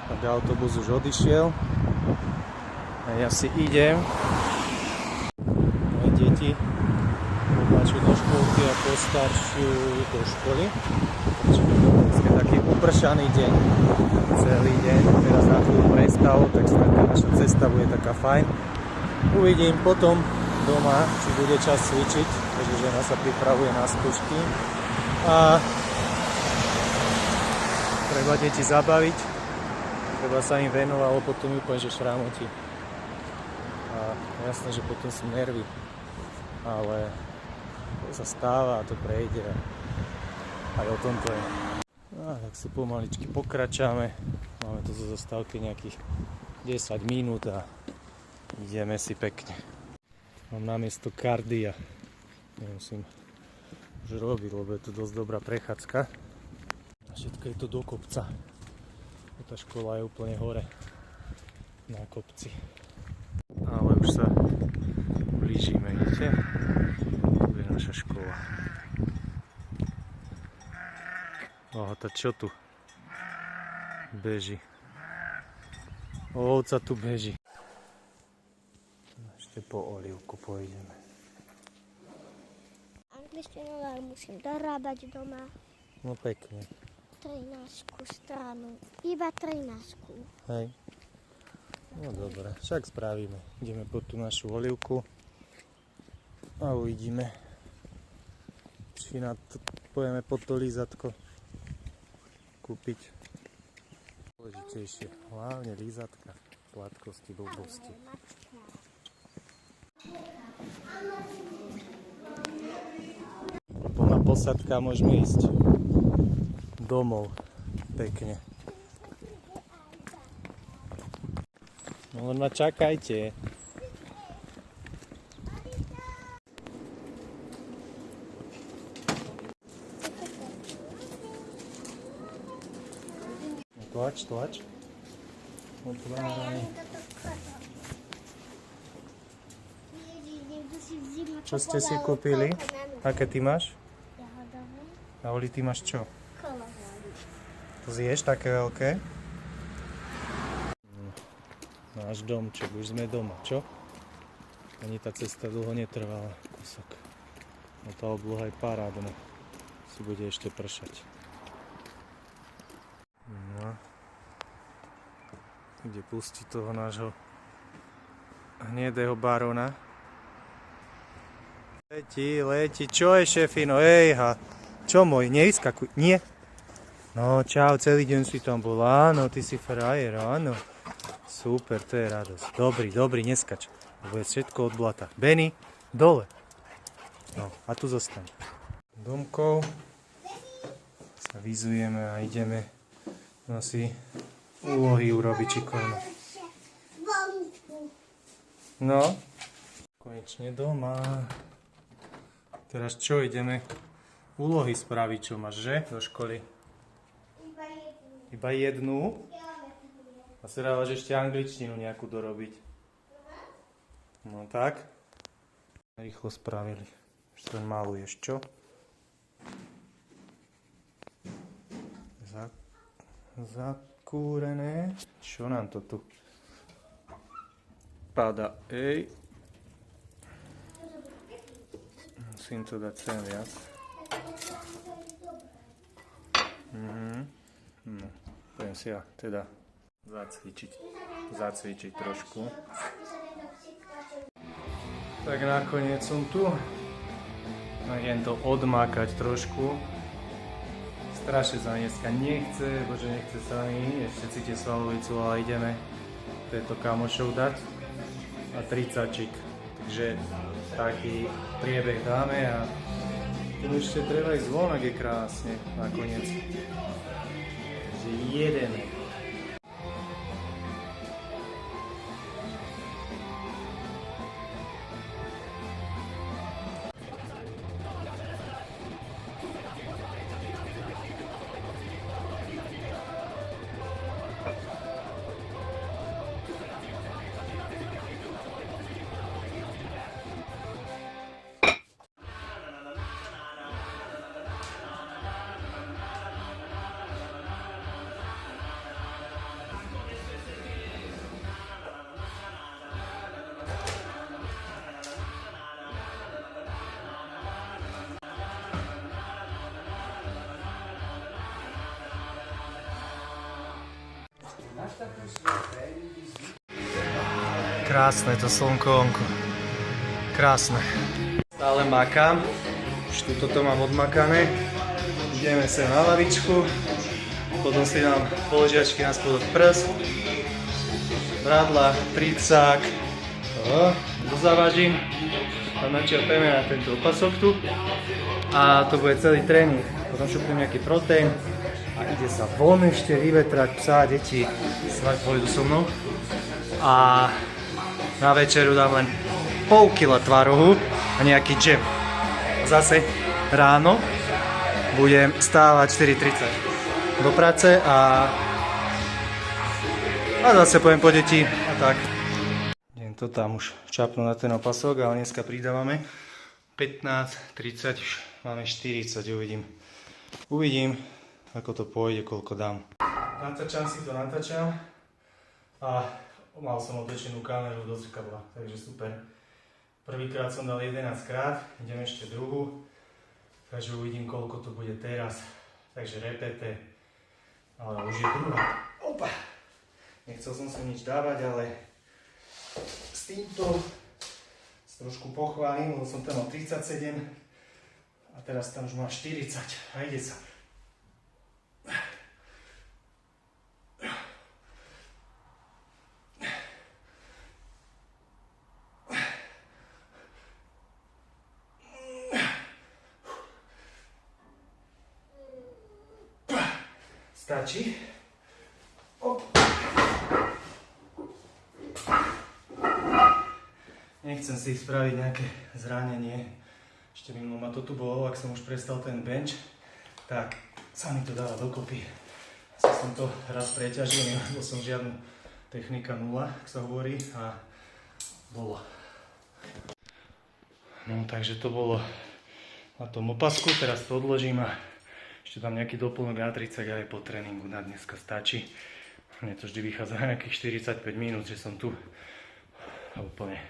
Tak autobus už odišiel. A ja si idem. Moje deti mladšiu do školky a postaršiu do školy. Dnes je taký upršaný deň. Celý deň. Teraz na chvíľu prestalo, tak snáď naša cesta bude taká fajn. Uvidím potom doma, či bude čas cvičiť, pretože žena sa pripravuje na skúšky. A treba deti zabaviť, treba sa im venovať, ale potom úplne, že šrámoti. A jasné, že potom sú nervy, ale to sa stáva a to prejde. Aj o tom to je. Tak si pomaličky pokračáme, máme tu zo zastávky nejakých 10 minút a ideme si pekne. Mám namiesto kardia. Nemusím už robiť, lebo je to dosť dobrá prechádzka. A všetko je to do kopca. Tá škola je úplne hore na kopci. Ale už sa blížime, vidíte? Tu je naša škola. Tá čo tu beží? Ovca tu beží. Ešte po olivku pôjdeme. Angličtinu ale musím dorábať doma. No pekne. 13 stranu. Iba 13. Hej. No dobre, však spravíme. Ideme po tú našu olivku a uvidíme, či na to pojeme po to lízatko kúpiť. Dôležitejšie, hlavne lízatka, sladkosti, blbosti. Plná posadka, môžeme ísť domov pekne. No len ma čakajte. Tlač. Otváraj. Čo ste si kúpili? Aké ty máš? Jahodové. A Oli, ty máš čo? Kolovali. To zješ také veľké? Náš domček, už sme doma, čo? Ani tá cesta dlho netrvala, kúsok. No tá obloha je parádna. Si bude ešte pršať. No. Ide pustiť toho nášho hnedého barona. Letí, čo je, šefino? Ejha, čo môj, nevyskakuj, nie? No čau, celý deň si tam bol, áno, ty si frajer, áno. Super, to je radosť. Dobrý, neskač, lebo je všetko od blata. Benny, dole. No, a tu zostaň. Domkov sa vyzujeme a ideme si úlohy urobiť šikovno. No, konečne doma. Teraz čo, ideme úlohy spraviť, čo máš, že? Do školy. Iba jednu? A sa dávaš ešte angličtinu nejakú dorobiť. No tak. Rýchlo spravili. Už sa maluješ, čo? Zakúrené. Čo nám to tu pada? Ej. Musím to dať sem viac. No, budem si ja teda zacvičiť trošku. Tak nakoniec som tu. Idem to odmákať trošku. Strašne sa dneska nechce, bože nechce sa mi, ešte cíte svalovicu, ale ideme tieto kamošov dať a 30-čik. Takže taký priebeh dáme a tu ešte treba ísť von, ak je krásne nakoniec. Takže jedeme. Krásne to slnko vonku. Krásne. Stále makám. Už tuto to mám odmakané. Ideme sem na lavičku. Potom si dám položiačky na spodok prs. Bradla, pricák. Dozavažím. A načerpeme na tento opasok tu. A to bude celý tréning. Potom šupnem nejaký proteín. A ide sa von ešte vyvetrať psa a deti. Snáď pôjdu so mnou. A na večeru dám len pol kila tvarohu a nejaký džem. Zase ráno budem stávať 4:30 do práce a zase pojem po deti a tak. Idem to tam už čapnú na ten opasok, ale dneska pridávame 15, 30, už máme 40, uvidím, ako to pôjde, koľko dám. Natáčam si to, a mal som otočenú kameru do zrkadla, takže super. Prvýkrát som dal 11 krát, idem ešte druhú, takže uvidím, koľko to bude teraz. Takže repete, ale už je druhá. Opa! Nechcel som sa nič dávať, ale s týmto trošku pochválim, lebo som tam mal 37 a teraz tam už mám 40 a ide sa. Stačí. Op. Nechcem si spraviť nejaké zranenie. Ešte minulo ma to tu bolo, ak som už prestal ten bench, tak sa mi to dáva dokopy. Asi som to raz preťažil, nemal som žiadnu technika 0, ak sa hovorí, a bolo. No takže to bolo na tom opasku, teraz to odložím a ešte tam nejaký doplnok na 30 aj po tréningu na dneska stačí. Mne to vždy vychádza na nejakých 45 minút, že som tu. A úplne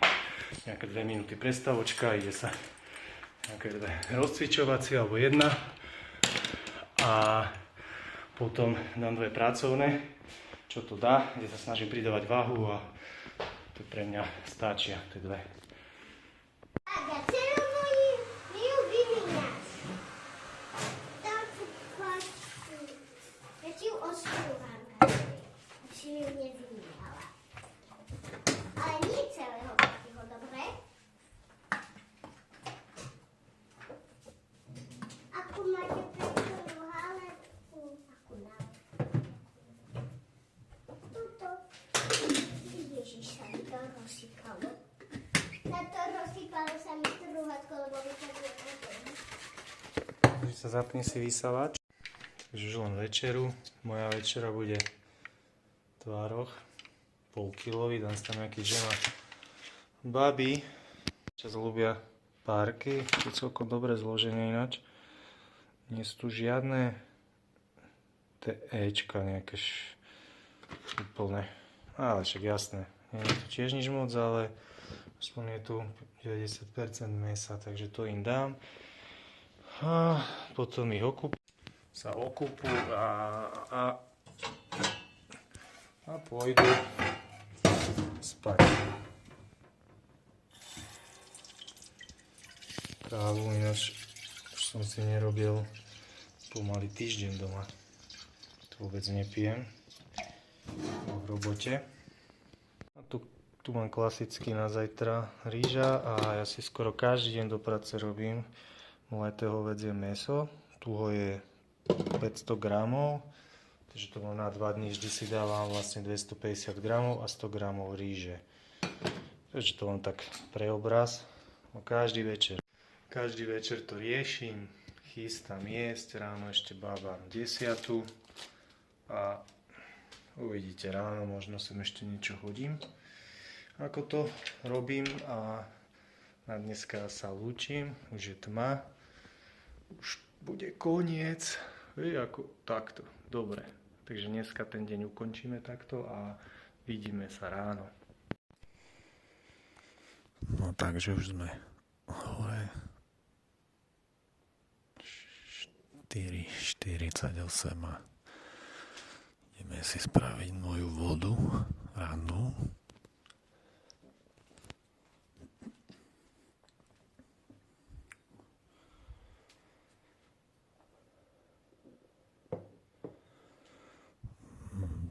nejaké 2 minúty prestavočka, ide sa nejaké rozcvičovacie alebo jedna. A potom dám 2 pracovné, čo to dá, kde sa snažím pridávať váhu a to pre mňa stačia, tie 2. Zapni si vysavač. Takže už len večeru. Moja večera bude tvároch. Polkilový, dám si tam nejaký džem a babi. Čas ľúbia párky. To je celkom dobré zloženie ináč. Nie sú tu žiadne Ečka nejaké úplne. Ale však jasné. Nie je tu tiež nič moc, ale aspoň je tu 90% mesa, takže to im dám. A potom ich sa okúpu a pôjdu spať. Trávu ináč už som si nerobil pomaly týždeň doma. To vôbec nepijem v robote. A tu mám klasicky na zajtra rýža a ja si skoro každý deň do práce robím mleté hovädzie mäso. Tuho je 500 gramov, takže to mám na 2 dní, vždy si dávam vlastne 250 gramov a 100 gramov ríže. Takže to len tak pre obraz. Každý večer to riešim, chystám jesť, ráno ešte bábam 10. A uvidíte ráno, možno sem ešte niečo hodím. Ako to robím a na dneska sa lúčim, už je tma. Už bude koniec, ako takto, dobre. Takže dneska ten deň ukončíme takto a vidíme sa ráno. No takže už sme hore. 4:48 a ideme si spraviť moju vodu rannú.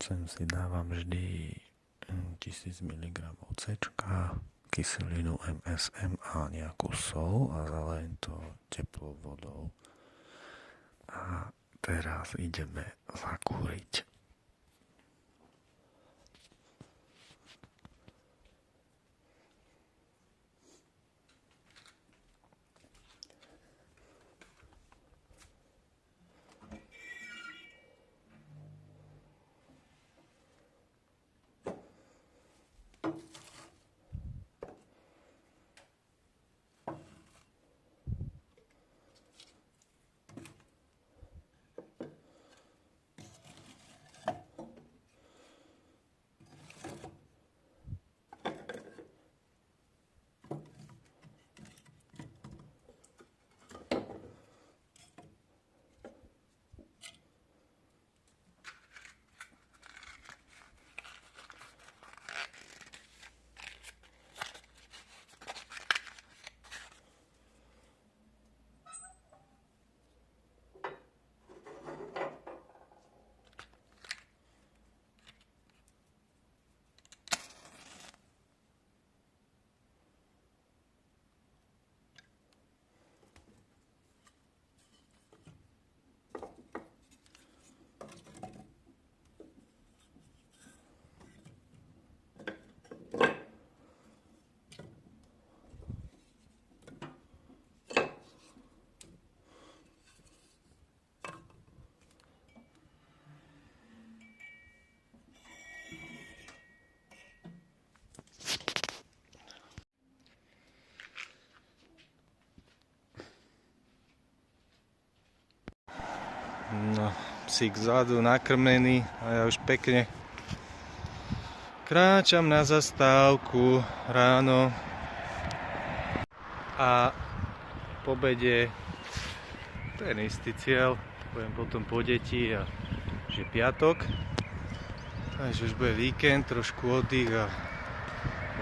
Sem si dávam vždy 1000 mg cečka, kyselinu MSM a nejakú sol a zalejem to teplou vodou. A teraz ideme zakúriť. No, psík vzadu nakrmený a ja už pekne kráčam na zastávku ráno a po obede ten istý cieľ, budem potom po deti a že piatok, takže už bude víkend, trošku oddych a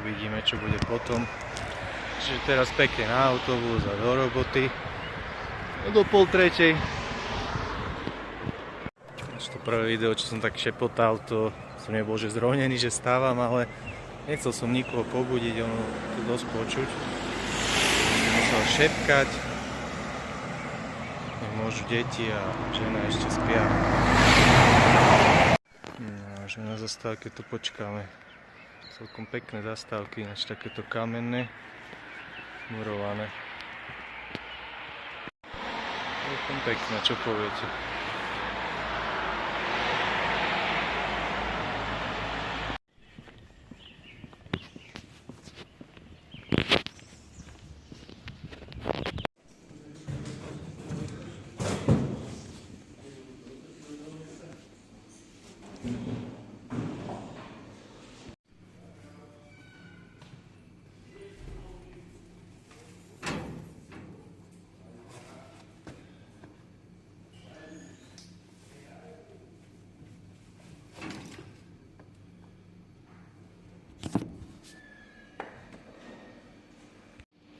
uvidíme, čo bude potom. Čiže teraz pekne na autobus a do roboty do 2:30. To prvé video, čo som tak šepotal, to som nebol že zrohnený, že stávam, ale nechcel som nikoho pobudiť, ono to dosť počuť. Musel šepkať, nech môžu deti a žena ešte spia. No, že na zastávke to počkáme. Celkom pekné zastávky, ináč takéto kamenné, murované. Celkom pekné, čo poviete?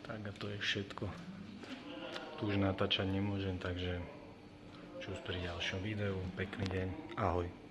Tak a to je všetko. Tu už natáčať nemôžem, takže čus pri ďalšom videu. Pekný deň. Ahoj.